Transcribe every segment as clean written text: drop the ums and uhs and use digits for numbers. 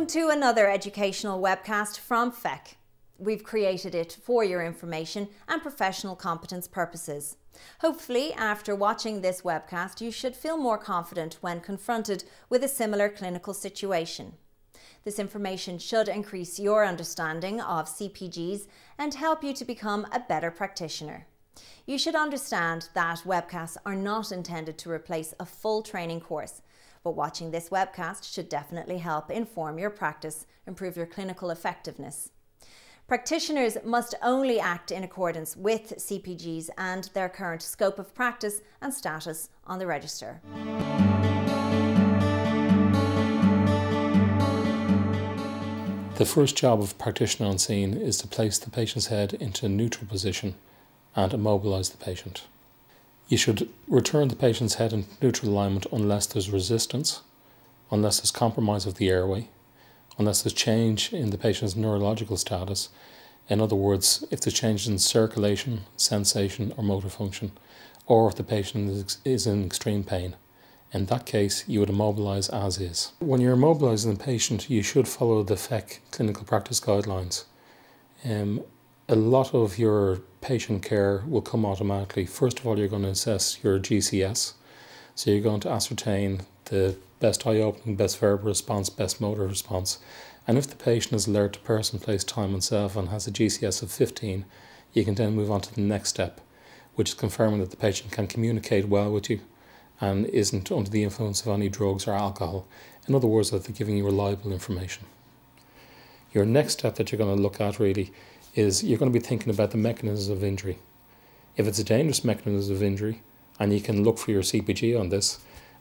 to another educational webcast from FEC. We've created it for your information and professional competence purposes. Hopefully, after watching this webcast, you should feel more confident when confronted with a similar clinical situation. This information should increase your understanding of CPGs and help you to become a better practitioner. You should understand that webcasts are not intended to replace a full training course, but watching this webcast should definitely help inform your practice, improve your clinical effectiveness. Practitioners must only act in accordance with CPGs and their current scope of practice and status on the register. The first job of a practitioner on scene is to place the patient's head into a neutral position and immobilise the patient. You should return the patient's head in neutral alignment unless there's resistance, unless there's compromise of the airway, unless there's change in the patient's neurological status. In other words, if there's change in circulation, sensation or motor function, or if the patient is in extreme pain. In that case, you would immobilise as is. When you're immobilising the patient, you should follow the FEC clinical practice guidelines. A lot of your patient care will come automatically. First of all, you're going to assess your GCS. So you're going to ascertain the best eye opening, best verbal response, best motor response. And if the patient is alert to person, place, time and self and has a GCS of 15, you can then move on to the next step, which is confirming that the patient can communicate well with you and isn't under the influence of any drugs or alcohol. In other words, that they're giving you reliable information. Your next step that you're going to look at really is you're going to be thinking about the mechanisms of injury. If it's a dangerous mechanism of injury and you can look for your CPG on this,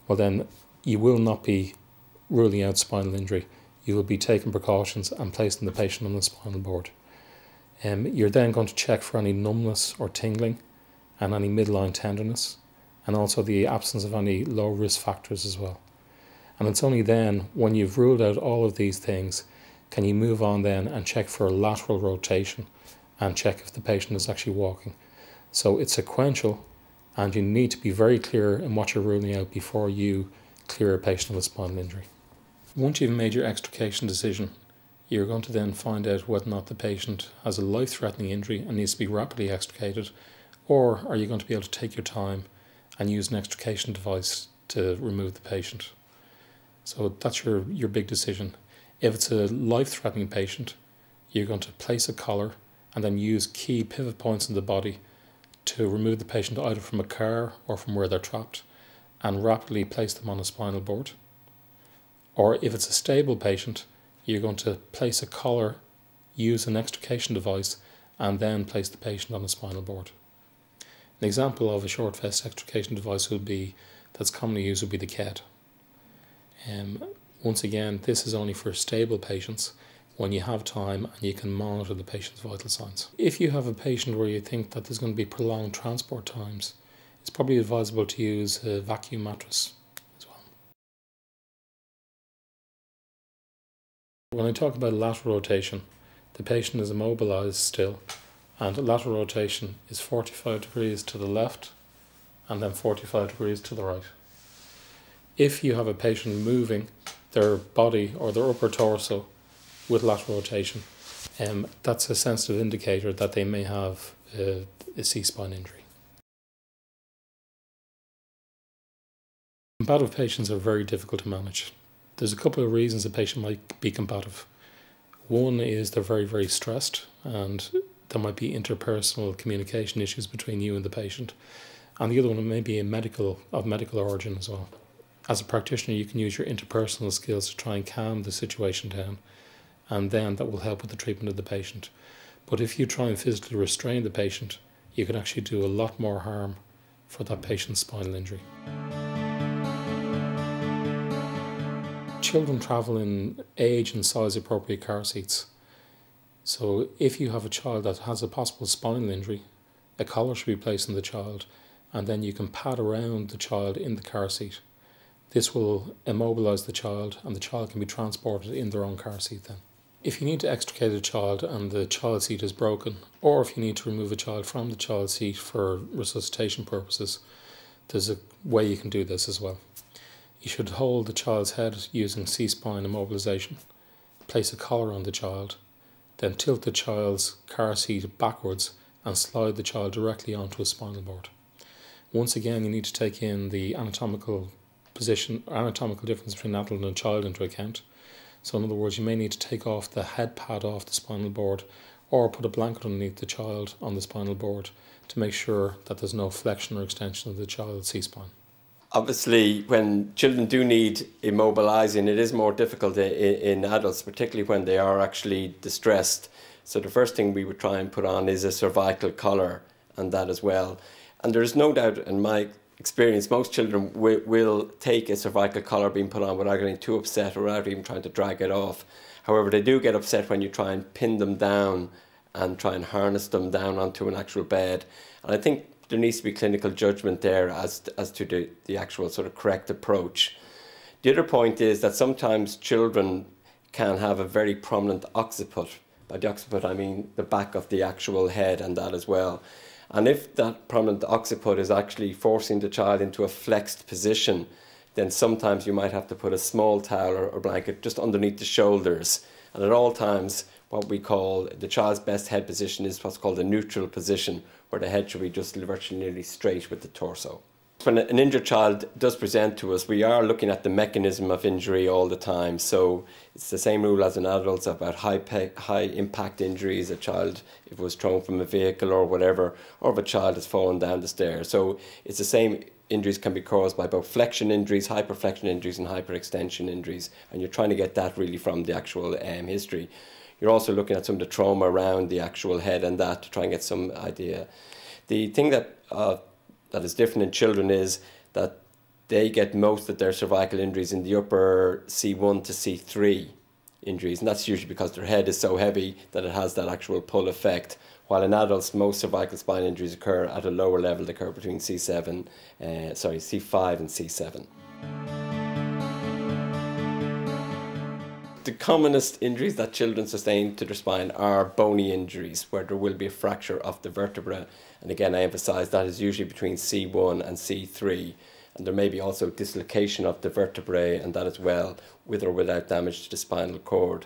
well then you will not be ruling out spinal injury. You will be taking precautions and placing the patient on the spinal board. You're then going to check for any numbness or tingling and any midline tenderness, and also the absence of any low risk factors as well. And it's only then, when you've ruled out all of these things, can you move on then and check for lateral rotation and check if the patient is actually walking. So it's sequential and you need to be very clear in what you're ruling out before you clear a patient with spinal injury. Once you've made your extrication decision, you're going to then find out whether or not the patient has a life-threatening injury and needs to be rapidly extricated, or are you going to be able to take your time and use an extrication device to remove the patient. So that's your big decision. If it's a life-threatening patient, you're going to place a collar and then use key pivot points in the body to remove the patient either from a car or from where they're trapped and rapidly place them on a spinal board. Or if it's a stable patient, you're going to place a collar, use an extrication device and then place the patient on a spinal board. An example of a short vest extrication device that's commonly used would be the KED. Once again, this is only for stable patients when you have time and you can monitor the patient's vital signs. If you have a patient where you think that there's going to be prolonged transport times, it's probably advisable to use a vacuum mattress as well. When I talk about lateral rotation, the patient is immobilised still, and lateral rotation is 45 degrees to the left and then 45 degrees to the right. If you have a patient moving their body or their upper torso with lateral rotation, that's a sensitive indicator that they may have a C-spine injury. Combative patients are very difficult to manage. There's a couple of reasons a patient might be combative. One is they're very, very stressed and there might be interpersonal communication issues between you and the patient. And the other one may be of medical origin as well. As a practitioner, you can use your interpersonal skills to try and calm the situation down, and then that will help with the treatment of the patient. But if you try and physically restrain the patient, you can actually do a lot more harm for that patient's spinal injury. Children travel in age and size appropriate car seats. So if you have a child that has a possible spinal injury, a collar should be placed on the child, and then you can pad around the child in the car seat. This will immobilise the child and the child can be transported in their own car seat then. If you need to extricate a child and the child seat is broken, or if you need to remove a child from the child seat for resuscitation purposes, there's a way you can do this as well. You should hold the child's head using C-spine immobilisation place a collar on the child, then tilt the child's car seat backwards and slide the child directly onto a spinal board. Once again, you need to take in the anatomical difference between an adult and a child into account. So in other words, you may need to take off the head pad off the spinal board or put a blanket underneath the child on the spinal board to make sure that there's no flexion or extension of the child's C-spine. Obviously, when children do need immobilizing, it is more difficult in adults, particularly when they are actually distressed. So the first thing we would try and put on is a cervical collar and that as well. And there is no doubt, in my experience, most children will take a cervical collar being put on without getting too upset or without even trying to drag it off. However, they do get upset when you try and pin them down and try and harness them down onto an actual bed. And I think there needs to be clinical judgment there as to the actual sort of correct approach. The other point is that sometimes children can have a very prominent occiput. By the occiput, I mean the back of the actual head and that as well. And if that prominent occiput is actually forcing the child into a flexed position, then sometimes you might have to put a small towel or blanket just underneath the shoulders. And at all times, what we call the child's best head position is what's called a neutral position, where the head should be just virtually nearly straight with the torso. When an injured child does present to us, we are looking at the mechanism of injury all the time. So it's the same rule as in adults about high impact injuries, a child if it was thrown from a vehicle or whatever, or if a child has fallen down the stairs. So it's the same. Injuries can be caused by both flexion injuries, hyperflexion injuries and hyperextension injuries, and you're trying to get that really from the actual history. You're also looking at some of the trauma around the actual head and that to try and get some idea. The thing that is different in children is that they get most of their cervical injuries in the upper C1 to C3 injuries, and that's usually because their head is so heavy that it has that actual pull effect. While in adults, most cervical spine injuries occur at a lower level. They occur between C5 and C7. The commonest injuries that children sustain to their spine are bony injuries, where there will be a fracture of the vertebra. And again, I emphasize that is usually between C1 and C3. And there may be also dislocation of the vertebrae and that as well, with or without damage to the spinal cord.